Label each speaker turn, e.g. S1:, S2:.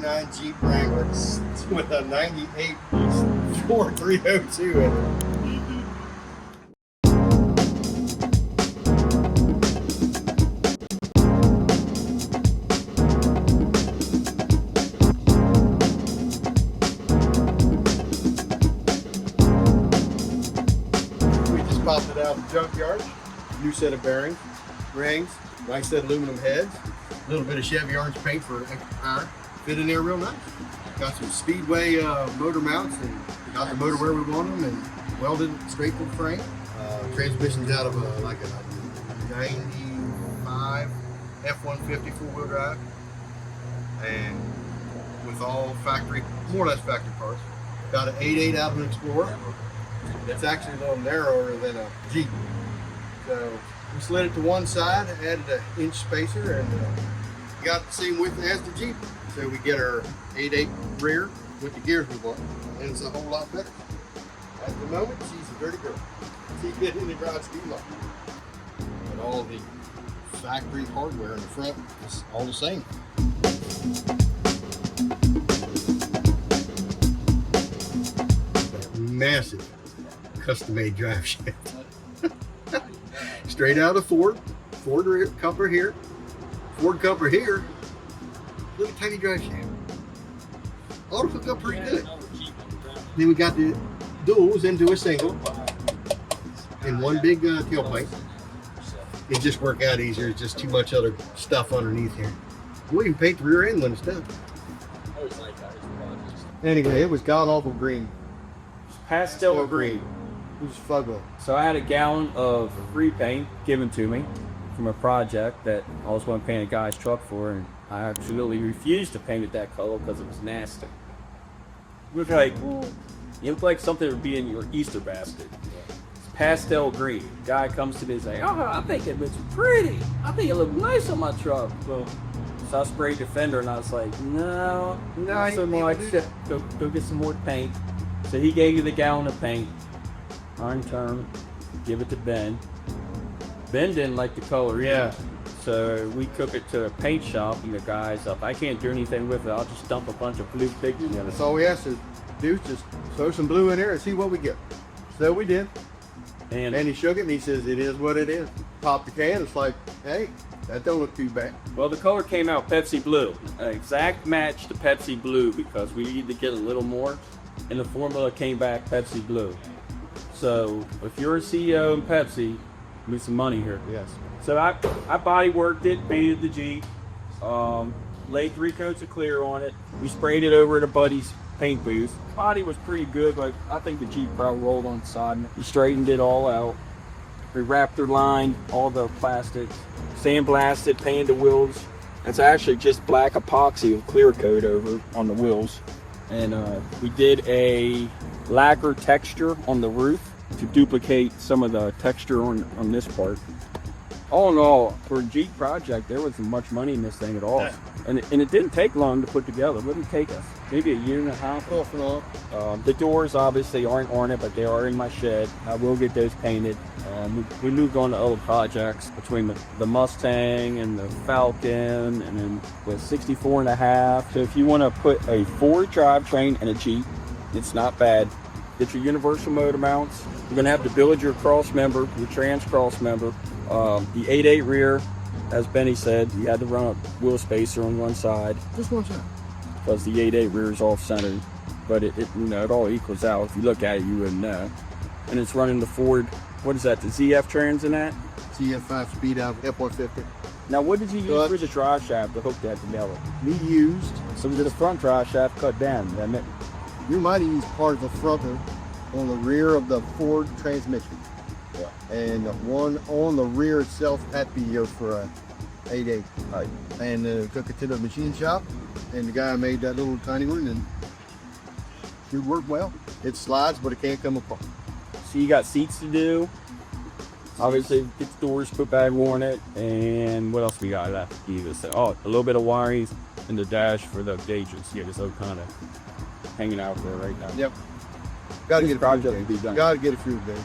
S1: '89 Jeep Wrangler with a '98 Ford 302 in it. Popped it out of the junkyard. New set of bearings, rings, nice set of aluminum heads, a little bit of Chevy orange paint for extra power. Fit in there real nice. Got some Speedway motor mounts and got the motor where we want them and welded straight to the frame. Transmission's out of like a 95 F-150 four-wheel drive, and with all factory, more or less factory parts. Got an 8.8 out of an Explorer. It's actually a little narrower than a Jeep. So we slid it to one side, added an inch spacer, and got the same width as the Jeep. So we get our 8.8 rear with the gears we want, and it's a whole lot better. At the moment, she's a dirty girl. She get in the garage too long. But all the factory hardware in the front is all the same. That massive custom-made drive shaft. Straight out of Ford rear coupler here, Ford coupler here, little tiny drive shaft. Ought to hook up pretty good. Then we got the duals into a single and one big tailpipe. It just worked out easier. It's just too much other stuff underneath here. We'll even paint the rear end when it's done. Anyway, it was god awful green.
S2: Pastel green.
S1: It was fugly.
S2: So I had a gallon of free paint given to me from a project that I was going to paint a guy's truck for, and I absolutely refused to paint it that color because it was nasty. You look like something that would be in your Easter basket. It's pastel green. Guy comes to me and says, "Oh, I think it looks pretty. I think it looks nice on my truck." Well, so I sprayed the fender, and I was like, "No, not so much. Go get some more paint." So he gave you the gallon of paint. On turn, give it to Ben. Ben didn't like the color either. So we took it to a paint shop, and the guy's up, "I can't do anything with it. I'll just dump a bunch of blue pigment in it."
S1: That's all we asked to do is just throw some blue in there and see what we get. So we did. And he shook it and he says, "It is what it is." Popped the can, it's like, hey, that don't look too bad.
S2: Well, the color came out Pepsi blue. An exact match to Pepsi blue because we needed to get a little more, and the formula came back Pepsi blue. So if you're a CEO in Pepsi, need some money here.
S1: Yes.
S2: So I body worked it, painted the Jeep, laid 3 coats of clear on it. We sprayed it over at a buddy's paint booth. Body was pretty good, but I think the Jeep probably rolled on the side. We straightened it all out. We wrapped or lined all the plastics, sandblasted, painted the wheels. It's actually just black epoxy with clear coat over on the wheels. And we did a lacquer texture on the roof to duplicate some of the texture on this part. All in all, for a Jeep project, there wasn't much money in this thing at all. And it didn't take long to put together. What did it take us? Maybe a year and a half.
S1: Off and on.
S2: The doors obviously aren't on it, but they are in my shed. I will get those painted. We moved on to other projects between the Mustang and the Falcon, and then with 64.5. So if you want to put a Ford drivetrain and a Jeep, it's not bad. Get your universal motor mounts. You're going to have to build your cross member, your trans cross member. The 8.8 rear, as Benny said, you had to run a wheel spacer on one side.
S1: Just one side.
S2: Because the 8.8 rear is off-centered. But it all equals out. If you look at it, you wouldn't know. And it's running the Ford, what is that, the ZF trans in that?
S1: ZF5 speed out F-150.
S2: Now what did you use for the drive shaft to hook that together?
S1: We used...
S2: So the front drive shaft cut down, didn't it?
S1: You might have used part of the front on the rear of the Ford transmission.
S2: Yeah.
S1: And the one on the rear itself had to be here for a 8.8.
S2: Right.
S1: And took it to the machine shop, and the guy made that little tiny one, and it worked well. It slides, but it can't come apart.
S2: So you got seats to do. Obviously, get the doors put back on it, and what else we got left? A little bit of wiring in the dash for the gauges. Yeah, it's all kind of hanging out there right now.
S1: Yep. Got to get a few
S2: project
S1: days.
S2: to be done.
S1: Got to get a few days.